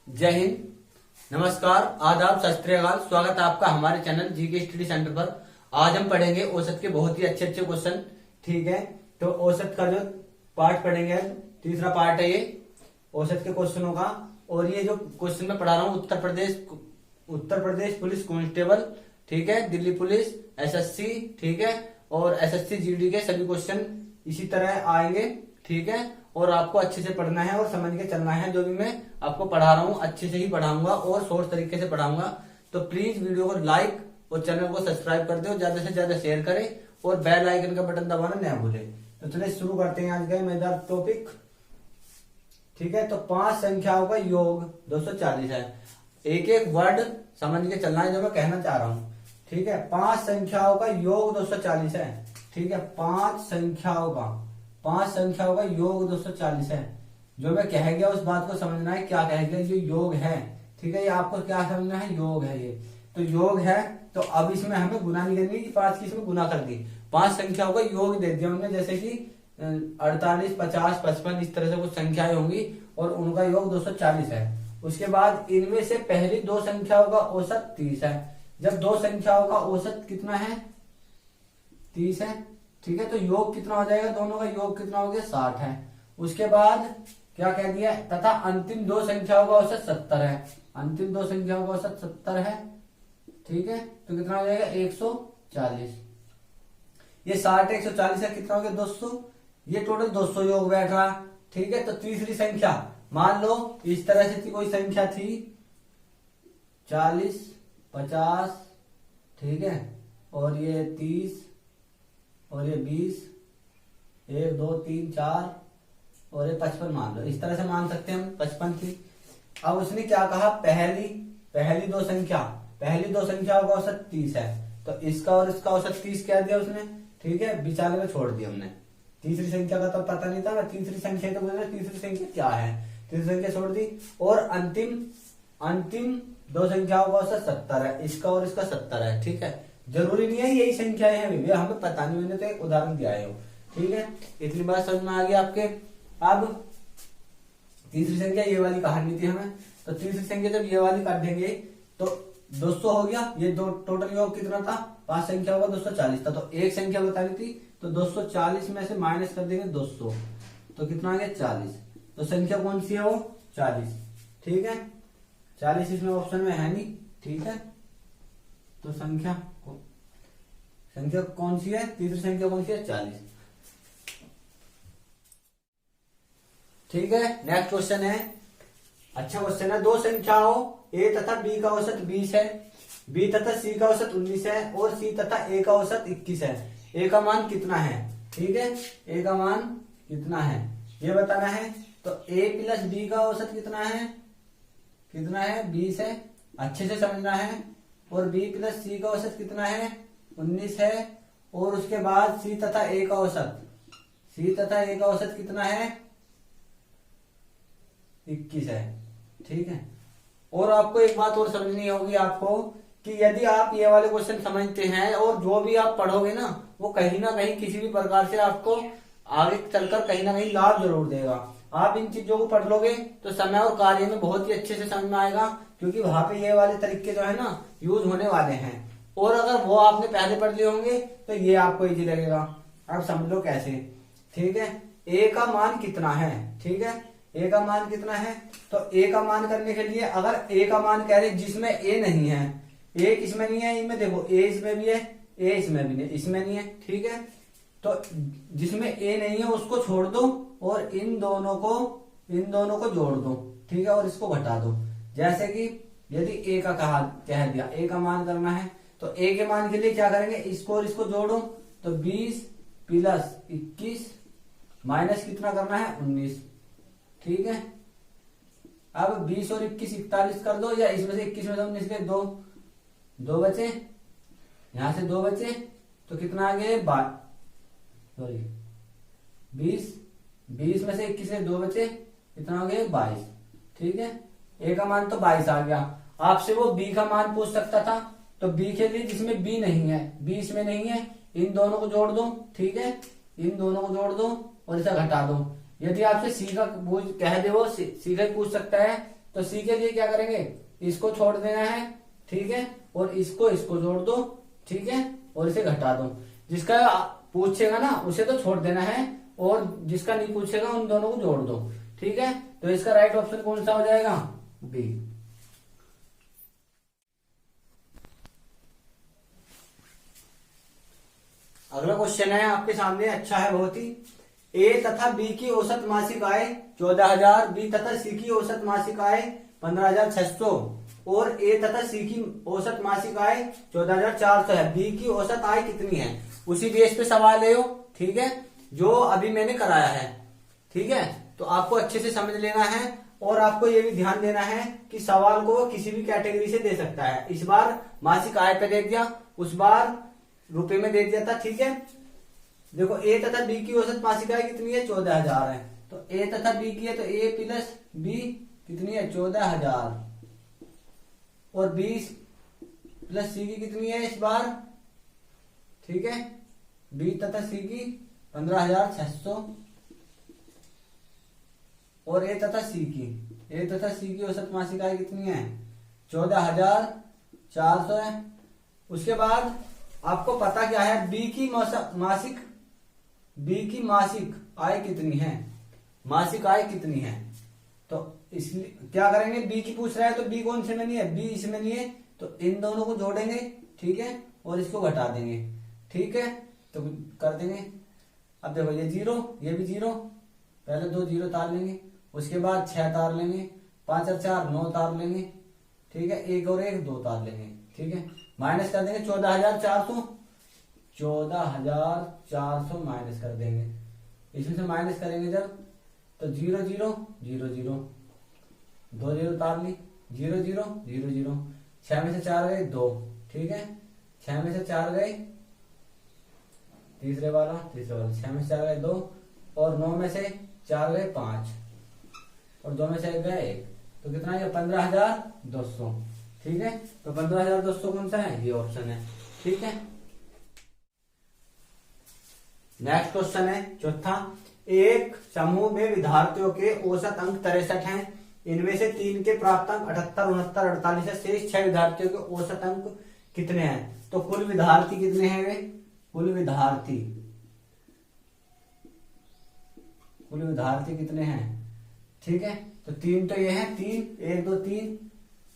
जय हिंद। नमस्कार, आदाब, सत श्री अकाल। स्वागत है आपका हमारे चैनल जीके स्टडी सेंटर पर। आज हम पढ़ेंगे औसत के बहुत ही अच्छे अच्छे क्वेश्चन। ठीक है, तो औसत का जो पार्ट पढ़ेंगे, तीसरा पार्ट है ये औसत के क्वेश्चनों का। और ये जो क्वेश्चन मैं पढ़ा रहा हूँ उत्तर प्रदेश पुलिस कांस्टेबल, ठीक है, दिल्ली पुलिस, एसएससी, ठीक है, और एसएससी जीडी के सभी क्वेश्चन इसी तरह आएंगे। ठीक है, और आपको अच्छे से पढ़ना है और समझ के चलना है। जो भी मैं आपको पढ़ा रहा हूँ अच्छे से ही पढ़ाऊंगा और शॉर्ट तरीके से पढ़ाऊंगा। तो प्लीज वीडियो को लाइक और चैनल को सब्सक्राइब कर दो, ज्यादा से ज्यादा शेयर करें और बेल आइकन का बटन दबाना न भूले। तो चलिए शुरू करते हैं आज का मजेदार टॉपिक। ठीक है, तो 5 संख्याओं का योग 240 है। एक एक वर्ड समझ के चलना है जो मैं कहना चाह रहा हूँ। ठीक है, 5 संख्याओं का योग 240 है। ठीक है, 5 संख्याओं का योग 240 है। जो मैं कह गया उस बात को समझना है, क्या कह गया, ये योग है। ठीक है, ये आपको क्या समझना है, योग है ये। तो योग है, तो अब इसमें हमें गुना नहीं करनी कि 5 की इसमें गुना कर दी। 5 संख्याओं का योग दे दिया हमने, जैसे कि 48, 50, 55 इस तरह से कुछ संख्याएं होंगी और उनका योग 240 है। उसके बाद इनमें से पहली 2 संख्याओं का औसत 30 है। जब 2 संख्याओं का औसत कितना है, 30 है। ठीक है, तो योग कितना हो जाएगा, दोनों का योग कितना हो गया, 60 है। उसके बाद क्या कह दिया, तथा अंतिम 2 संख्याओं का औसत 70 है। अंतिम 2 संख्याओं का औसत 70 है। ठीक है, तो कितना हो जाएगा, 140। ये 60 140 है, कितना हो गया, 200। ये टोटल 200 योग बैठ रहा। ठीक है, तो तीसरी संख्या मान लो इस तरह से थी, कोई संख्या थी 40, 50, ठीक है, और ये 30 और ये 20, 1 2 3 4 और ये 55 मान लो। इस तरह से मान सकते हैं हम 55 थी। अब उसने क्या कहा, पहली दो संख्याओं का औसत 30 है, तो इसका और इसका औसत 30 क्या दिया उसने। ठीक है, बीचाले में छोड़ दिया हमने। तीसरी संख्या का तो पता नहीं था, तीसरी संख्या तो बोले तीसरी संख्या क्या है, तीसरी संख्या छोड़ दी। और अंतिम 2 संख्याओं का औसत 70 है, इसका और इसका 70 है। ठीक है, जरूरी नहीं है यही संख्याएं हैं, हमें पता नहीं, मैंने तो एक उदाहरण दिया है। ठीक है, इतनी बात समझ में आ गई आपके। अब तीसरी संख्या ये वाली काटनी थी हमें, तो तीसरी संख्या जब ये वाली काट देंगे तो 200 हो गया। ये दो टोटल योग कितना था, 5 संख्याओं का 240 था। तो एक संख्या बतानी थी, तो 240 में से माइनस कर देंगे 200, तो कितना आ गया, 40। तो संख्या कौन सी है, वो 40। ठीक है, 40 इसमें ऑप्शन में है नहीं। ठीक है, तो संख्या कौन सी है, तीसरी संख्या कौन सी है, 40। ठीक है, नेक्स्ट क्वेश्चन है, अच्छा क्वेश्चन है। 2 संख्याओं ए तथा बी का औसत 20 है, बी तथा सी का औसत 19 है और सी तथा ए का औसत 21 है। ए का मान कितना है। ठीक है, ए का मान कितना है ये बताना है। तो ए प्लस बी का औसत कितना है, 20 है, अच्छे से समझना है। और बी प्लस सी का औसत कितना है, 19 है। और उसके बाद सी तथा ए का औसत कितना है, 21 है। ठीक है, और आपको एक बात और समझनी होगी आपको, कि यदि आप ये वाले क्वेश्चन समझते हैं और जो भी आप पढ़ोगे ना, वो कहीं ना कहीं किसी भी प्रकार से आपको आगे चलकर कहीं ना कहीं लाभ जरूर देगा। आप इन चीजों को पढ़ लोगे तो समय और कार्य में बहुत ही अच्छे से समझ में आएगा, क्योंकि वहां पे ये वाले तरीके जो है ना यूज होने वाले हैं। और अगर वो आपने पहले पढ़ लिए होंगे तो ये आपको इजी लगेगा। अब समझ लो कैसे। ठीक है, ए का मान कितना है। ठीक है, ए का मान कितना है, तो ए का मान करने के लिए अगर ए का मान कह रहे जिसमें ए नहीं है, ए किसमें नहीं है, इनमें देखो ए इसमें भी है, ए इसमें भी नहीं, इसमें नहीं है। ठीक है, तो जिसमें ए नहीं है उसको छोड़ दो और इन दोनों को जोड़ दो। ठीक है, और इसको घटा दो। जैसे कि यदि ए का कह दिया, ए का मान करना है, तो ए के मान के लिए क्या करेंगे, इसको और इसको जोड़ो, तो 20 प्लस 21 माइनस कितना करना है, 19। ठीक है, अब 20 और 21 41 कर दो, या इसमें से 21 में से 19 के 2 बचे, यहां से 2 बचे, तो कितना आ गया, 20 में से 21 के 2 बचे, कितना हो गया, 22। ठीक है, ए का मान तो 22 आ गया। आपसे वो बी का मान पूछ सकता था, तो बी के लिए जिसमें बी नहीं है, बी इसमें नहीं है, इन दोनों को जोड़ दो। ठीक है, इन दोनों को जोड़ दो और इसे घटा दो। यदि आपसे सी का कह दे, वो सी का पूछ सकता है तो सी के लिए क्या करेंगे, इसको छोड़ देना है, ठीक है, और इसको जोड़ दो, ठीक है, और इसे घटा दो। जिसका पूछेगा ना उसे तो छोड़ देना है, और जिसका नहीं पूछेगा उन दोनों को जोड़ दो, ठीक है। तो इसका राइट ऑप्शन कौन सा हो जाएगा, बी। अगला क्वेश्चन है आपके सामने, अच्छा है बहुत ही। ए तथा बी की औसत मासिक आय 14,000, बी तथा सी की औसत मासिक आय 15,600 और ए तथा सी की औसत मासिक आय 14,400 है। बी की औसत आय कितनी है, उसी बेस पे सवाल है, ठीक है, जो अभी मैंने कराया है, ठीक है। तो आपको अच्छे से समझ लेना है, और आपको ये भी ध्यान देना है कि सवाल को किसी भी कैटेगरी से दे सकता है। इस बार मासिक आय पे दे दिया, उस बार रुपए में दे दिया था, ठीक है। देखो ए तथा बी की औसत मासिक आय कितनी है, 14,000 है। तो ए तथा बी की है, तो ए प्लस बी कितनी है, 14,000, और बी प्लस सी की कितनी है इस बार, ठीक है, बी तथा सी की 15,600 और ए तथा सी की औसत मासिक आय कितनी है, 14,400 है। उसके बाद आपको पता क्या है, बी की मासिक आय कितनी है, मासिक आय कितनी है। तो इसलिए क्या करेंगे, बी की पूछ रहा है तो बी कौन से में नहीं है, बी इसमें नहीं है, तो इन दोनों को जोड़ेंगे, ठीक है, और इसको घटा देंगे, ठीक है, तो कर देंगे। अब देखो ये 0, ये भी 0, पहले 2 0 तार लेंगे, उसके बाद 6 तार लेंगे, 5 और 4 9 तार लेंगे, ठीक है, 1 और 1 2 तार लेंगे, ठीक है, माइनस कर देंगे 14,400 माइनस कर देंगे। इसमें से माइनस करेंगे जब, तो 0 0 0 0, 2 0 तार ली, 0 0 0 0, 6 में से 4 गए 2, ठीक है, 6 में से 4 गए, तीसरे वाला 6 में से 4 गए 2, और 9 में से 4 गए 5, और 2 में से 1 गए 1, तो कितना है 15,200, ठीक है। तो 15,200 कौन सा है, ये ऑप्शन है, ठीक है। नेक्स्ट क्वेश्चन है चौथा, एक समूह में विद्यार्थियों के औसत अंक 63 हैं, इनमें से 3 के प्राप्त अंक 78 69 48 है, शेष 6 विद्यार्थियों के औसत अंक कितने हैं। तो कुल विद्यार्थी कितने हैं वे, कुल विद्यार्थी कितने हैं, ठीक है। तो 3 तो ये हैं, 3 1 2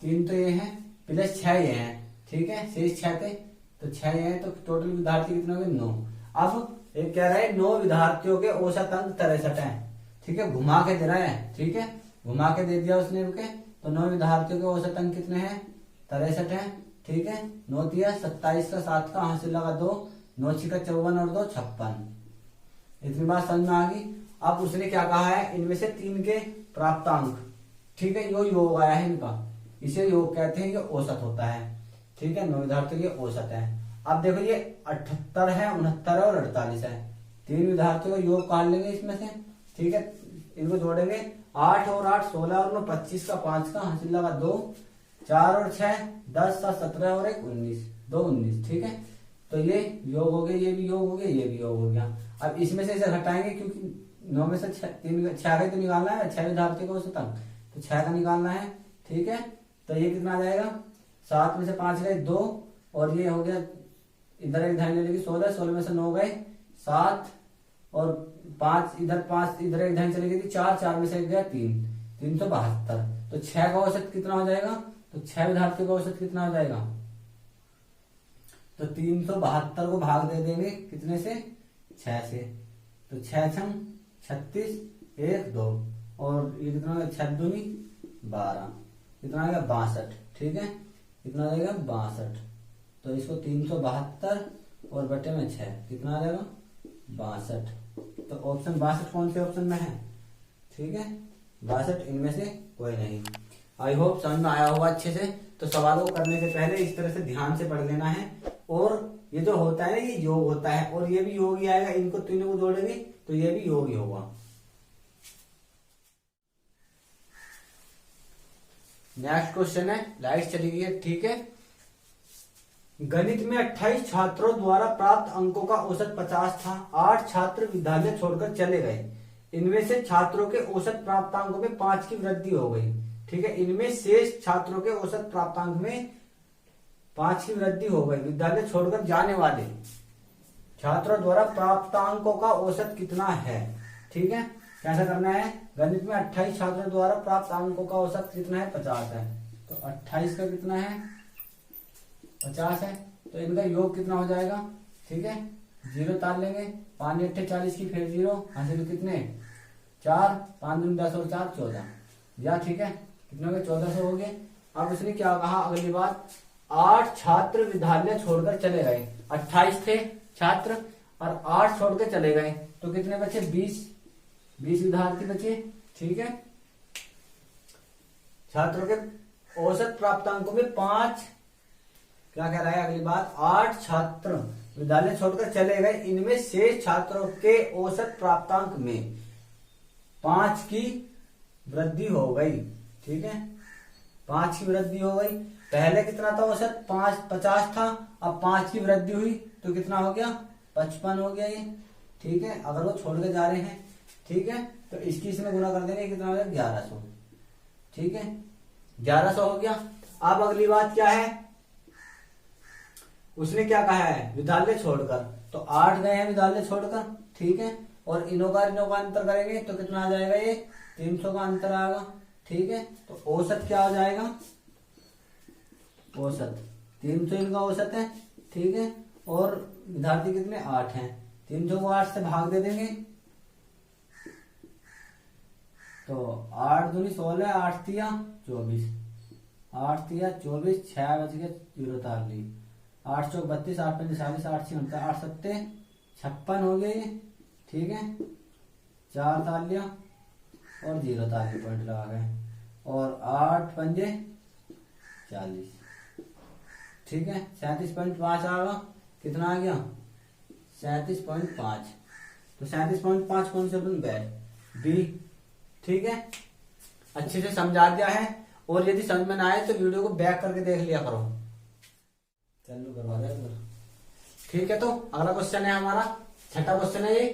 3 तो ये हैं, प्लस 6 ये हैं, ठीक है, शेष 6 थे, तो 6 ये हैं, तो टोटल विद्यार्थी कितने हो गए 9। अब एक कह रहा है 9 विद्यार्थियों के औसत अंक 63 हैं, ठीक है, घुमा के दे रहा है, ठीक है, घुमा के दे दिया उसने रुके। तो 9 विद्यार्थियों के औसत अंक कितने हैं, 63 है, ठीक है। 9 तिया 27 का 7 का हासिल लगा 2, 9 छिका 54 और 2 56। इतनी बात समझ में आ गई। अब उसने क्या कहा है, इनमें से 3 के प्राप्तांक, ठीक है, यो योग आया है इनका, इसे योग कहते हैं, ये औसत होता है, ठीक है, 9 विद्यार्थियों के औसत है। अब देखो ये 78 है 69 और 48 है, 3 विद्यार्थियों का योग काट लेंगे इसमें से, ठीक है, इनको जोड़ेंगे, 8 और 8 16 और 9 25 का 5 का हासिल लगा 2, 4 और 6 10 7 17 और 1 19, 2 19, ठीक है। तो ये योग हो गया, ये भी योग हो गया, ये भी योग हो गया। अब इसमें से इसे घटाएंगे, क्योंकि 9 में से 6 का तो निकालना है, 6 विद्यार्थियों का औसत अंक, तो 6 का निकालना है, ठीक है। तो ये कितना आ जाएगा, 7 में से 5 गए 2, और ये हो गया, इधर एक ध्यान लेगी 16, 16 में से 9 गए 7, और 5 इधर 5 इधर एक ध्यान चली गई 4, 4 में से 1 गया 3, 372। तो 6 का औसत कितना हो जाएगा, तो 6 विद्यार्थियों का औसत कितना हो जाएगा, तो 372 को भाग दे देंगे कितने से, 6 से, तो 6 छंग 36 1 2, और ये कितना होगा 6 दूनी 12, कितना आएगा 62, ठीक है, कितना आएगा 62। तो इसको 372 और बटे में 6, कितना आ जाएगा 62। तो ऑप्शन 62 कौन से ऑप्शन में है, ठीक है, 62 इनमें से कोई नहीं। आई होप समझ में आया होगा अच्छे से। तो सवालों को करने से पहले इस तरह से ध्यान से पढ़ लेना है, और ये जो होता है ये योग होता है, और ये भी योग ही आएगा, इनको तीनों को जोड़ेंगे तो ये भी योग ही होगा। नेक्स्ट क्वेश्चन है, लाइट चली गई है, ठीक है। गणित में 28 छात्रों द्वारा प्राप्त अंकों का औसत 50 था, 8 छात्र विद्यालय छोड़कर चले गए, इनमें से छात्रों के औसत प्राप्तांकों में 5 की वृद्धि हो गई, ठीक है, इनमें शेष छात्रों के औसत प्राप्तांक में 5 की वृद्धि हो गई। विद्यालय छोड़कर जाने वाले छात्रों द्वारा प्राप्तांकों का औसत कितना है। ठीक है, कैसा करना है, गणित में 28 छात्रों द्वारा प्राप्त अंकों का औसत कितना है, 50 है। तो 28 का कितना है, 50 है, तो इनका योग कितना हो जाएगा। ठीक है, 0 तार लेंगे, 5 8 40 की, फिर 0 हासिल कितने 4, 5 दूनी 10 और 4 14 या। ठीक है, कितने हो गए, 1400 हो गए। अब उसने क्या कहा, अगली बात, 8 छात्र विद्यालय छोड़कर चले गए। 28 थे छात्र और 8 छोड़ के चले गए, तो कितने बचे, 20 विद्यार्थी बचे। ठीक है, छात्रों के औसत प्राप्तांकों में 5, क्या कह रहा है अगली बात, 8 छात्र विद्यालय छोड़कर चले गए, इनमें शेष छात्रों के औसत प्राप्तांक में 5 की वृद्धि हो गई। ठीक है, 5 की वृद्धि हो गई। पहले कितना था औसत, 50 था, अब 5 की वृद्धि हुई तो कितना हो गया, 55 हो गया ये। ठीक है, अगर वो छोड़ के जा रहे हैं, ठीक है, तो इसकी इसमें गुना कर देंगे, कितना हो गया, 1100। ठीक है, 1100 हो गया। अब अगली बात क्या है, उसने क्या कहा है, विद्यालय छोड़कर, तो 8 गए हैं विद्यालय छोड़कर। ठीक है, और इनों का अंतर करेंगे तो कितना आ जाएगा, ये 300 का अंतर आएगा। ठीक है, तो औसत क्या हो जाएगा, औसत 300 इनका औसत है। ठीक है, और विद्यार्थी कितने 8 हैं, 300 को 8 से भाग दे देंगे, तो 8 दूनी 16, 8 तिया 24, 8 तिया 24, 6 बच गए, 0 तार ली, 8 चौक 32, 8 पंजे 40, 8 6 49, 8 सत्ते 56 हो गए ये। ठीक है, 4 तार लिया और 0 तार के पॉइंट लगा गए, और 8 पंजे 40। ठीक है, 37.5 आ गया, कितना आ गया, 37.5। तो 37.5 कौन से बन गए, बी। ठीक है, अच्छे से समझा दिया है, और यदि समझ में ना आए तो वीडियो को बैक करके देख लिया करो। चलो करवा दे। ठीक है, तो अगला क्वेश्चन है हमारा, छठा क्वेश्चन है ये,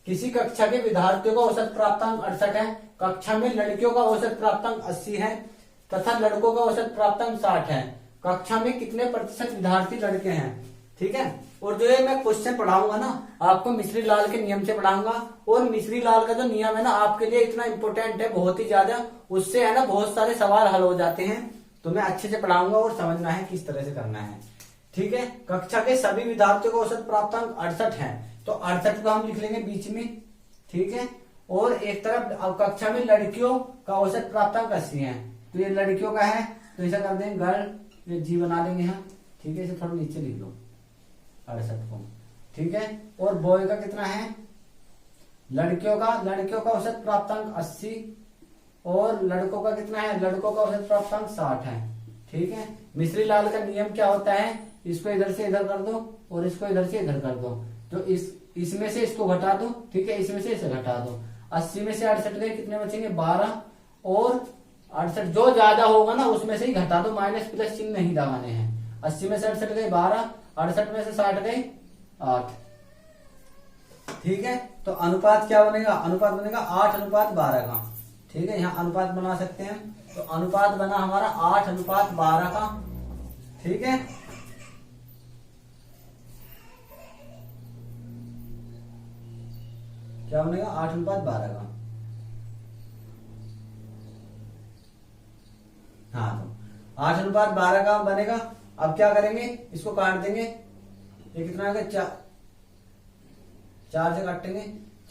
किसी कक्षा के विद्यार्थियों का औसत प्राप्तांक 68 है, कक्षा में लड़कियों का औसत प्राप्तांक 80 है तथा लड़कों का औसत प्राप्तांक 60 है, कक्षा में कितने प्रतिशत विद्यार्थी लड़के हैं। ठीक है, और जो ये मैं क्वेश्चन पढ़ाऊंगा ना, आपको मिश्री लाल के नियम से पढ़ाऊंगा, और मिश्री लाल का जो नियम है ना, आपके लिए इतना इंपॉर्टेंट है, बहुत ही ज्यादा, उससे है ना बहुत सारे सवाल हल हो जाते हैं। तो मैं अच्छे से पढ़ाऊंगा और समझना है किस तरह से करना है। ठीक है, कक्षा के सभी विद्यार्थियों का औसत प्राप्तांक 68 है, तो 68 को हम लिख लेंगे बीच में। ठीक है, और एक तरफ कक्षा में लड़कियों का औसत प्राप्तांक 80 है, तो ये लड़कियों का है, तो ऐसा कर देंगे गर्ल, ये जी बना देंगे हम। ठीक है, इसे थोड़ा नीचे लिख लो 68 को। ठीक है, और बॉय का कितना है, लड़कियों का औसत प्राप्तांक 80, और लड़कों का कितना है, लड़कों का औसत प्राप्तांक 60 है। ठीक है, मिश्री लाल का नियम क्या होता है, इसको इधर से इधर कर दो और इसको इधर से इधर कर दो, तो इसमें से इसको घटा दो। ठीक है, इसमें से इसे घटा दो, 80 में से 68 गए, कितने बचेंगे 12, और 68 जो ज्यादा होगा ना उसमें से ही घटा दो, माइनस प्लस चिन्ह नहीं लगाने हैं। 80 में से 68 गए 12, 68 में से 60 गए 8। ठीक है, तो अनुपात क्या बनेगा, अनुपात बनेगा 8:12 का। ठीक है, यहाँ अनुपात बना सकते हैं, तो अनुपात बना हमारा 8:12 का। ठीक है, क्या बनेगा 8:12 का। हाँ, तो 8:12 का बनेगा। अब क्या करेंगे, इसको काट देंगे, ये कितना आ गया, 4 से काटेंगे,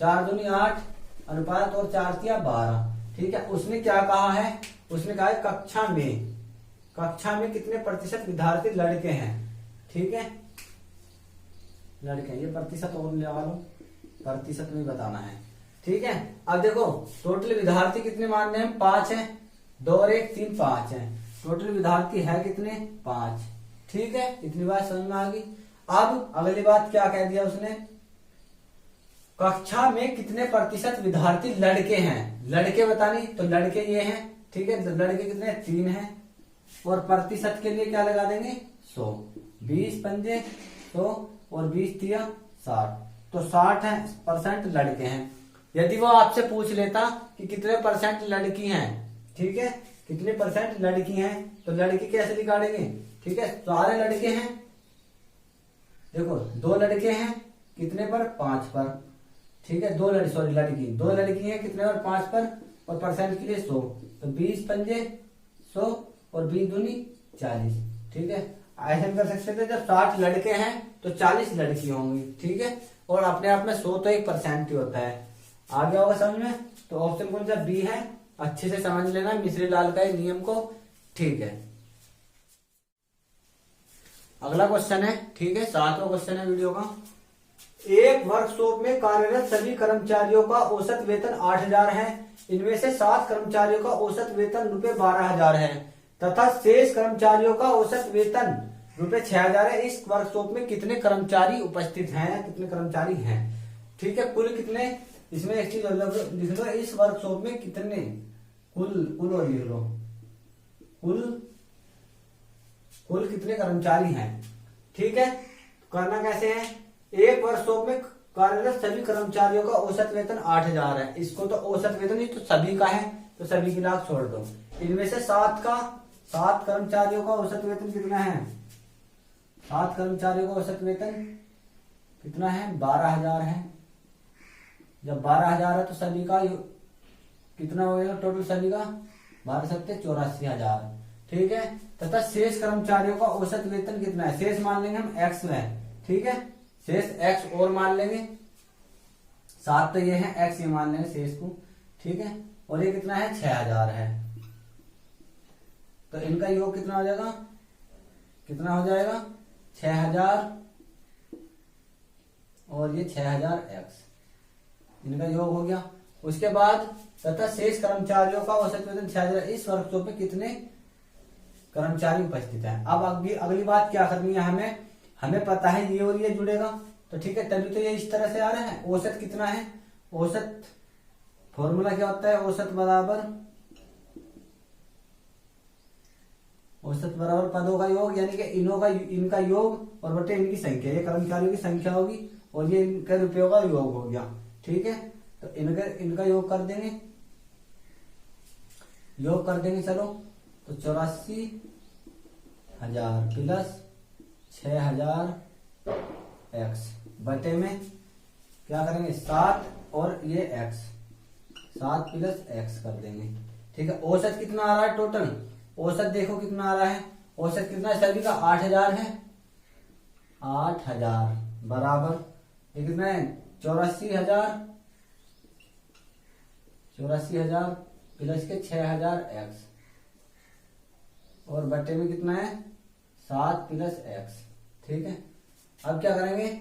4 दूनी 8 अनुपात और 4 तिया 12। ठीक है, उसने क्या कहा है, उसने कहा है कक्षा में कितने प्रतिशत विद्यार्थी लड़के हैं। ठीक है, लड़के, ये प्रतिशत और लगा लो, प्रतिशत में बताना है। ठीक है, अब देखो टोटल विद्यार्थी कितने मानने हैं, 5 है, 2 और 1 3 5 है, टोटल विद्यार्थी है कितने, 5। ठीक है, इतनी बात समझ में आ गई। अब अगली बात क्या कह दिया उसने, कक्षा में कितने प्रतिशत विद्यार्थी लड़के हैं, लड़के बतानी, तो लड़के ये हैं। ठीक है, तो लड़के कितने 3 हैं, और प्रतिशत के लिए क्या लगा देंगे 100, 20 पंजे 100 और 20 तिया 60, तो 60% लड़के हैं। यदि वो आपसे पूछ लेता कि कितने % लड़की हैं, ठीक है, कितने परसेंट लड़की हैं, तो लड़की कैसे निकालेंगे, ठीक है, सारे लड़के हैं, देखो 2 लड़के हैं कितने पर, 5 पर, ठीक है, 2 लड़की, सॉरी लड़की, 2 लड़की हैं कितने पर, 5 पर, और परसेंट के लिए 100, तो 20 पंजे 100 और 20 दूनी 40, ठीक है। ऐसे कर सकते थे जब 60 लड़के हैं तो 40 लड़की होंगी, ठीक है, और अपने आप में 100 तो एक परसेंट ही होता है। आ गया होगा समझ में, तो ऑप्शन कौन सा, बी है। अच्छे से समझ लेना मिश्री लाल का नियम को, ठीक है। अगला क्वेश्चन है, ठीक है, 7वां क्वेश्चन है वीडियो का। एक वर्कशॉप में कार्यरत सभी कर्मचारियों का औसत वेतन 8,000 है। इनमें से 7 कर्मचारियों का औसत वेतन ₹12,000 है तथा शेष कर्मचारियों का औसत वेतन ₹6,000 है। इस वर्कशॉप में कितने कर्मचारी उपस्थित हैं, कितने कर्मचारी हैं, ठीक है, कुल कितने, इसमें एक चीज लिख लो, इस वर्कशॉप में कितने, कुल और लिख लो, कुल कितने कर्मचारी हैं, ठीक है। करना कैसे है, एक वर्कशॉप में कार्यरत सभी कर्मचारियों का औसत वेतन 8,000 है। इसको तो औसत वेतन नहीं तो सभी का है, तो सभी की लाभ छोड़ दो। इनमें से 7 कर्मचारियों का औसत वेतन कितना है, 7 कर्मचारियों का औसत वेतन कितना है, 12,000 है। जब 12,000 है तो सभी का कितना हो गया, टोटल सभी का 12 सत्ते 84,000, ठीक है। तथा शेष कर्मचारियों का औसत वेतन कितना है, शेष मान लेंगे हम x में, ठीक है, शेष x और मान लेंगे, 7 तो ये है, x ये मान लेंगे शेष को, ठीक है, और ये कितना है, 6,000 है। तो इनका योग कितना हो जाएगा, 6,000 और ये 6,000x, इनका योग हो गया। उसके बाद तथा शेष कर्मचारियों का औसत वेतन 6,000। इस वर्कशॉप में कितने कर्मचारी उपस्थित हैं। अब अगली बात क्या करनी है, हमें पता है ये और ये जुड़ेगा, तो ठीक है, तभी तो ये इस तरह से आ रहा है। औसत कितना है, औसत फॉर्मूला क्या होता है, औसत बराबर पदों का योग, यानी कि इनका योग और बटे इनकी संख्या, ये कर्मचारियों की संख्या होगी और ये इनके रुपयों का योग हो गया, ठीक है। तो इनका योग कर देंगे, चलो, तो 84,000 प्लस 6,000x बटे में क्या करेंगे, 7 और ये x, 7 प्लस x कर देंगे, ठीक है। औसत कितना आ रहा है, टोटल औसत देखो कितना आ रहा है, औसत कितना है, सभी का 8,000 है, 8,000 बराबर ये कितना है, 84,000 प्लस के 6,000x और बटे में कितना है, 7 प्लस x, ठीक है। अब क्या करेंगे,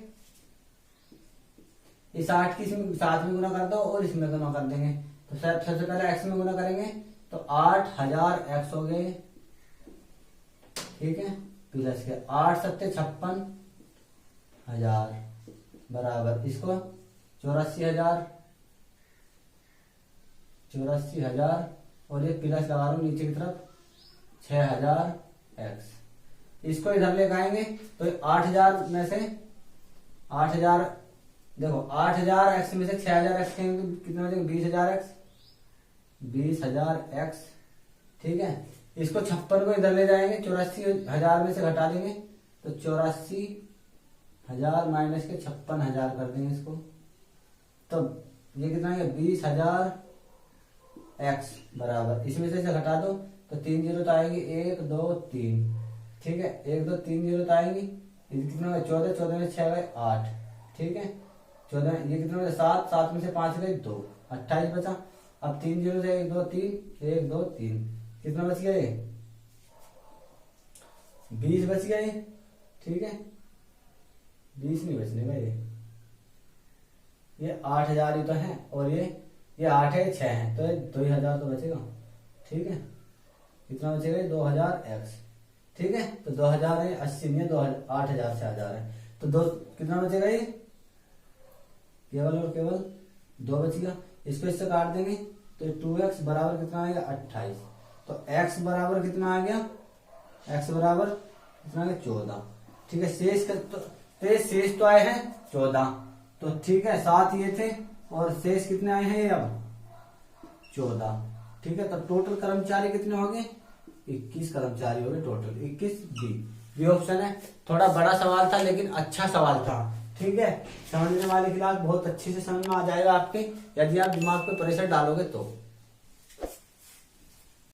इस 8 की इसमें 7 में गुना कर दो और इसमें गुना कर देंगे, तो सबसे पहले x में गुना करेंगे तो 8,000x हो गए, ठीक है, प्लस के 8 सत्ते 56,000 बराबर इसको 84,000 और ये प्लस लगा लो नीचे की तरफ 6,000x, इसको इधर ले आएंगे तो 8,000 में से 8,000, देखो 8,000x में से 6,000x कितना हो जाएगा, 20,000x, ठीक है। इसको 56 को इधर ले जाएंगे, 84,000 में से घटा देंगे तो 84,000 माइनस के 56,000 कर देंगे इसको, तो ये कितना है, 20,000x बराबर, इसमें से घटा दो तो 3 जीरो तो आएगी, 1 2 3, ठीक है, 1 2 3 जीरो तो आएंगी, कितना होगा 14 में 6 गए 8, ठीक है, 14 ये कितना होगा 7 में से 5 गए 2, 28 बचा। अब 3 जीरो से 1 2 3, 1 2 3, कितना बच गए, 20 बच गए, ठीक है, 20 नहीं बचने का, ये 8,000 ही तो है और ये 8 है, 6 है, तो 2,000 तो बचेगा, ठीक है, कितना बचेगा 2,000x, ठीक है। तो 2,000 है, 80 में 8,000 से 1,000 है, तो कितना बचेगा, ये केवल और केवल 2 बच गया। इसको इससे काट देंगे तो 2x बराबर कितना आएगा, 28, तो x बराबर कितना आ गया, x बराबर कितना आ गया 14, ठीक है। शेष तो आए हैं 14, तो ठीक है, 7 ये थे और शेष कितने आए हैं, अब 14, ठीक है, तो टोटल कर्मचारी कितने हो गए? 21 कर्मचारी हो गए टोटल, 21 बी ऑप्शन है। थोड़ा बड़ा सवाल था लेकिन अच्छा सवाल था, ठीक है। समझने वाले क्लास बहुत अच्छे से समझ में आ जाएगा आपके, यदि आप दिमाग पे प्रेशर डालोगे तो।